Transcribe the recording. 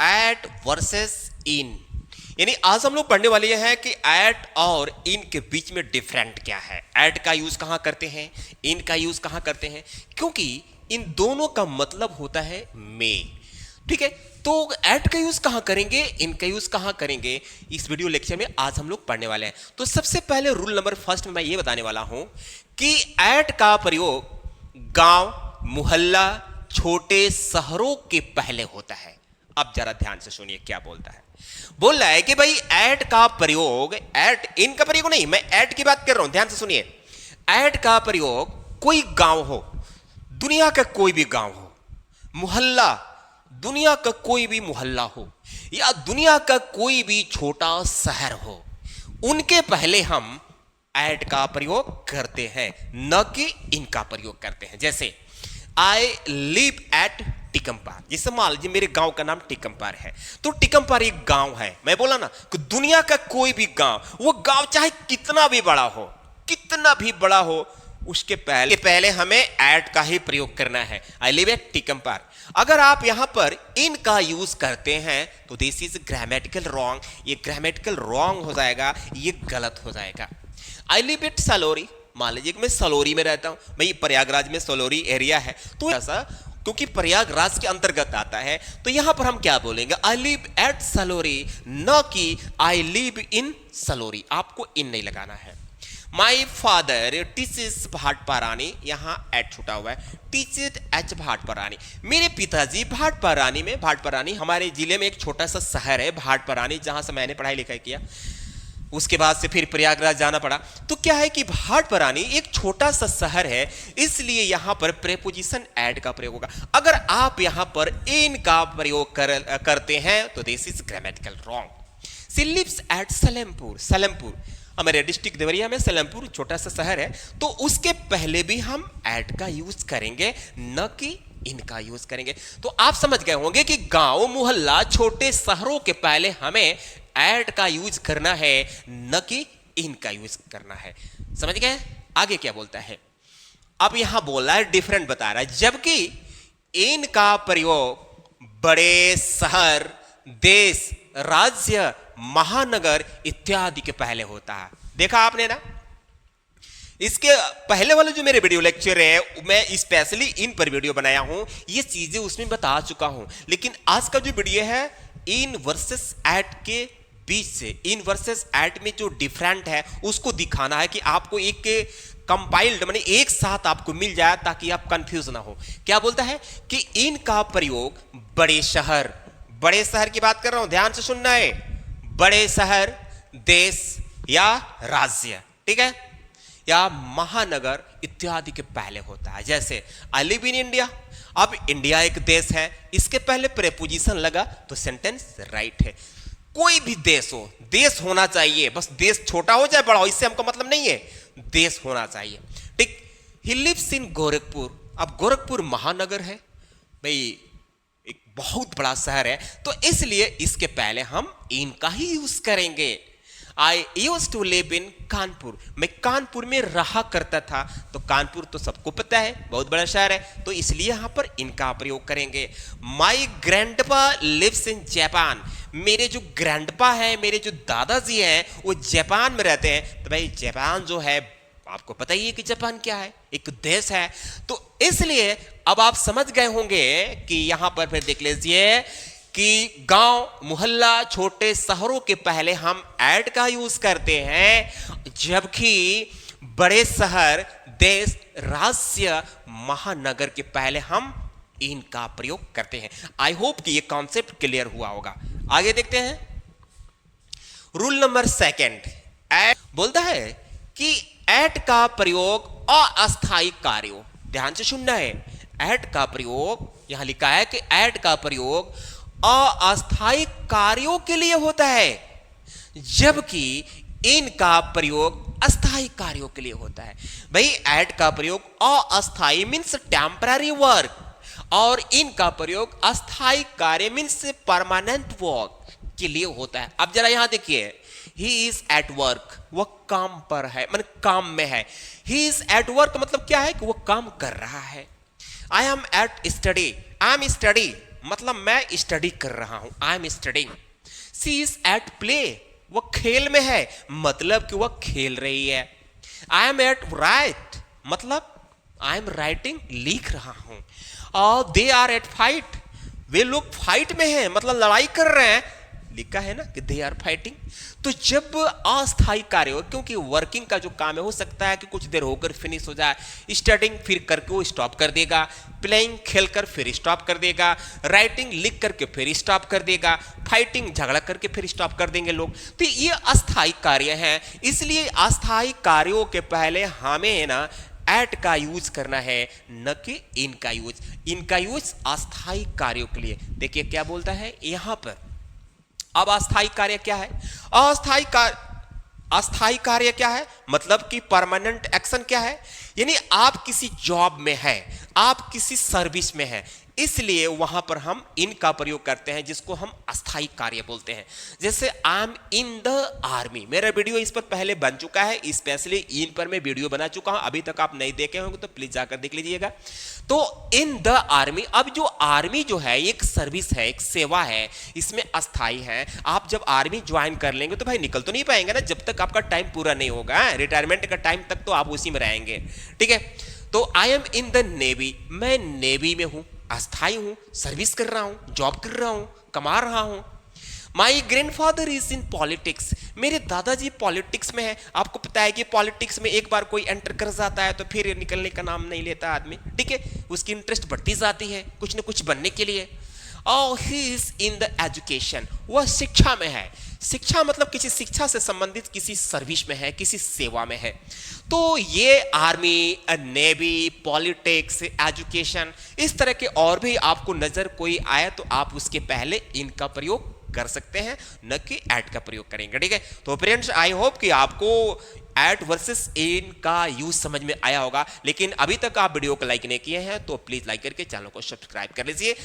Eight versus इन, यानी आज हम लोग पढ़ने वाले हैं कि एट और इन के बीच में डिफरेंट क्या है, एट का यूज कहां करते हैं, इन का यूज कहां करते हैं, क्योंकि इन दोनों का मतलब होता है में। ठीक है, तो एट का यूज कहां करेंगे, इन का यूज कहां करेंगे, इस वीडियो लेक्चर में आज हम लोग पढ़ने वाले हैं। तो सबसे पहले रूल नंबर फर्स्ट में मैं ये बताने वाला हूं कि एट का प्रयोग गांव, मोहल्ला, छोटे शहरों के पहले होता है। अब जरा ध्यान से सुनिए क्या बोलता है। बोल रहा है कि भाई एट का प्रयोग, एट इन का प्रयोग नहीं, मैं एट की बात कर रहा हूं, ध्यान से सुनिए। एट का प्रयोग कोई गांव हो, दुनिया का कोई भी गांव हो, मोहल्ला, दुनिया का कोई भी मोहल्ला हो, या दुनिया का कोई भी छोटा शहर हो, उनके पहले हम एट का प्रयोग करते हैं, न कि इनका प्रयोग करते हैं। जैसे आई लिव एट टिकमपार, जैसे मान लीजिए मेरे गांव का नाम टिकमपार है, तो टिकमपार एक गांव है। मैं बोला ना कि दुनिया का कोई भी गांव, वो गांव चाहे कितना भी बड़ा हो, कितना भी बड़ा हो, उसके पहले हमें एट का ही प्रयोग करना है। I live at Tikampar. अगर आप यहां पर इन का यूज करते हैं तो दिस इज ग्रामेटिकल रॉन्ग, ये ग्रामेटिकल रॉन्ग हो जाएगा, ये गलत हो जाएगा। आई लिव एट सलोरी, मान लीजिए कि मैं सलोरी में रहता हूं, भाई प्रयागराज में सलोरी एरिया है, तो ऐसा क्योंकि प्रयागराज के अंतर्गत आता है, तो यहां पर हम क्या बोलेंगे, आई लिव एट सलोरी, न कि आई लिव इन सलोरी। आपको इन नहीं लगाना है। माई फादर टीचेस भाटपारानी, यहां एट छुटा हुआ है, टीचेस एच भाटपारानी। मेरे पिताजी भाटपारानी में, भाटपारानी हमारे जिले में एक छोटा सा शहर है भाटपारानी, जहां से मैंने पढ़ाई लिखाई किया, उसके बाद से फिर प्रयागराज जाना पड़ा। तो क्या है कि भाटपारानी एक छोटा सा शहर है, इसलिए यहां पर प्रेपोजिशन एट का प्रयोग होगा। अगर आप यहां पर इन का प्रयोग करते हैं तो this is grammatical wrong. She lives at Salempur, Salempur हमारे डिस्ट्रिक्ट देवरिया में सलेमपुर छोटा सा शहर है, तो उसके पहले भी हम एट का यूज करेंगे, न कि इनका यूज करेंगे। तो आप समझ गए होंगे कि गांव, मोहल्ला, छोटे शहरों के पहले हमें एट का यूज करना है, न कि इनका यूज करना है। समझ गए? आगे क्या बोलता है, अब यहां बोल रहा है, डिफरेंट बता रहा है, जबकि इन का प्रयोग बड़े शहर, देश, राज्य, महानगर इत्यादि के पहले होता है। देखा आपने ना, इसके पहले वाले जो मेरे वीडियो लेक्चर है, मैं स्पेशली इन पर वीडियो बनाया हूं, ये चीजें उसमें बता चुका हूं। लेकिन आज का जो वीडियो है इन वर्सेस एट के बीच से, इन वर्सेस एट में जो डिफरेंट है उसको दिखाना है कि आपको एक कंपाइल्ड माने एक साथ आपको मिल जाए, ताकि आप कंफ्यूज ना हो। क्या बोलता है कि इन का प्रयोग बड़े शहर, बड़े शहर की बात कर रहा हूं, ध्यान से सुनना है, बड़े शहर, देश या राज्य, ठीक है, या महानगर इत्यादि के पहले होता है। जैसे आई लिव इन इंडिया, अब इंडिया एक देश है, इसके पहले प्रेपोजिशन लगा तो सेंटेंस राइट है। कोई भी देश हो, देश होना चाहिए, बस देश छोटा हो चाहे बड़ा हो, इससे हमको मतलब नहीं है, देश होना चाहिए। ठीक, ही लिव्स इन गोरखपुर, अब गोरखपुर महानगर है भाई, एक बहुत बड़ा शहर है, तो इसलिए इसके पहले हम इनका ही यूज करेंगे। I used to live in Kanpur, मैं कानपुर में रहा करता था, तो कानपुर तो सबको पता है बहुत बड़ा शहर है, तो इसलिए यहां पर इनका प्रयोग करेंगे। माई ग्रैंडपा लिव्स इन जापान, मेरे जो ग्रैंडपा है, मेरे जो दादाजी हैं, वो जापान में रहते हैं, तो भाई जापान जो है आपको पता ही है कि जापान क्या है, एक देश है, तो इसलिए अब आप समझ गए होंगे कि यहां पर फिर देख लीजिए कि गांव, मोहल्ला, छोटे शहरों के पहले हम एट का यूज करते हैं, जबकि बड़े शहर, देश, राज्य, महानगर के पहले हम इनका प्रयोग करते हैं। आई होप कि ये कॉन्सेप्ट क्लियर हुआ होगा। आगे देखते हैं रूल नंबर सेकंड, एट बोलता है कि एट का प्रयोग अस्थायी कार्यों, ध्यान से सुनना है, एट का प्रयोग यहां लिखा है कि एट का प्रयोग अस्थायी कार्यों के लिए होता है, जबकि इनका प्रयोग अस्थायी कार्यों के लिए होता है। भाई एट का प्रयोग अस्थायी मीन्स टेम्पररी वर्क, और इनका प्रयोग अस्थायी कार्य मीन्स परमानेंट वर्क के लिए होता है। अब जरा यहां देखिए, ही इज एट वर्क, वह काम पर है, मतलब काम में है। ही इज एट वर्क मतलब क्या है कि वह काम कर रहा है। I am at study, I am study मतलब मैं स्टडी कर रहा हूं, I am studying. She is at play, वह खेल में है, मतलब कि वह खेल रही है। आई एम एट राइट, मतलब आई एम राइटिंग, लिख रहा हूं। और दे आर एट फाइट, वे लोग फाइट में हैं, मतलब लड़ाई कर रहे हैं, लिखा है ना कि दे आर फाइटिंग। तो जब अस्थायी कार्य हो, क्योंकि वर्किंग का जो काम है हो सकता है कि कुछ देर होकर फिनिश हो जाए, स्टडिंग फिर करके वो स्टॉप कर देगा, प्लेइंग खेल कर फिर स्टॉप कर देगा, राइटिंग लिख करके फिर स्टॉप कर देगा, फाइटिंग झगड़ा करके फिर स्टॉप कर देंगे लोग। तो ये अस्थायी कार्य है, इसलिए अस्थायी कार्यों के पहले हमें ना एट का यूज करना है, न कि इन का यूज। इन का यूज अस्थायी कार्यों के लिए। देखिए क्या बोलता है यहां पर। अब अस्थायी कार्य क्या है? अस्थायी कार्य क्या है? मतलब कि परमानेंट एक्शन क्या है? यानी आप किसी जॉब में है, आप किसी सर्विस में है, इसलिए वहां पर हम इन का प्रयोग करते हैं, जिसको हम अस्थायी कार्य बोलते हैं। जैसे I am in the army, मेरा वीडियो इस पर पहले बन चुका है, स्पेशली इन पर मैं वीडियो बना चुका हूं, अभी तक आप नहीं देखे होंगे तो प्लीज जाकर देख लीजिएगा। तो इन द आर्मी, अब जो आर्मी जो है एक सर्विस है, एक सेवा है, इसमें अस्थायी है। आप जब आर्मी ज्वाइन कर लेंगे तो भाई निकल तो नहीं पाएंगे ना, जब तक आपका टाइम पूरा नहीं होगा, रिटायरमेंट का टाइम तक तो आप उसी में रहेंगे, ठीक है। तो I am in the navy, मैं नेवी में हूं, अस्थाई हूं, सर्विस कर रहा हूं, जॉब कर रहा हूं, कमा रहा हूं। माई ग्रैंडफादर इज इन पॉलिटिक्स, मेरे दादाजी पॉलिटिक्स में है। आपको पता है कि पॉलिटिक्स में एक बार कोई एंटर कर जाता है तो फिर निकलने का नाम नहीं लेता आदमी, ठीक है, उसकी इंटरेस्ट बढ़ती जाती है कुछ ना कुछ बनने के लिए। और he is in the education, वह शिक्षा में है। शिक्षा मतलब किसी शिक्षा से संबंधित किसी सर्विस में है, किसी सेवा में है। तो ये आर्मी, नेवी, पॉलिटिक्स, एजुकेशन, इस तरह के और भी आपको नजर कोई आए तो आप उसके पहले इनका प्रयोग कर सकते हैं, न कि एट का प्रयोग करेंगे, ठीक है। तो फ्रेंड्स आई होप कि आपको एट वर्सेस इन का यूज समझ में आया होगा। लेकिन अभी तक आप वीडियो को लाइक नहीं किए हैं तो प्लीज लाइक करके चैनल को सब्सक्राइब कर लीजिए।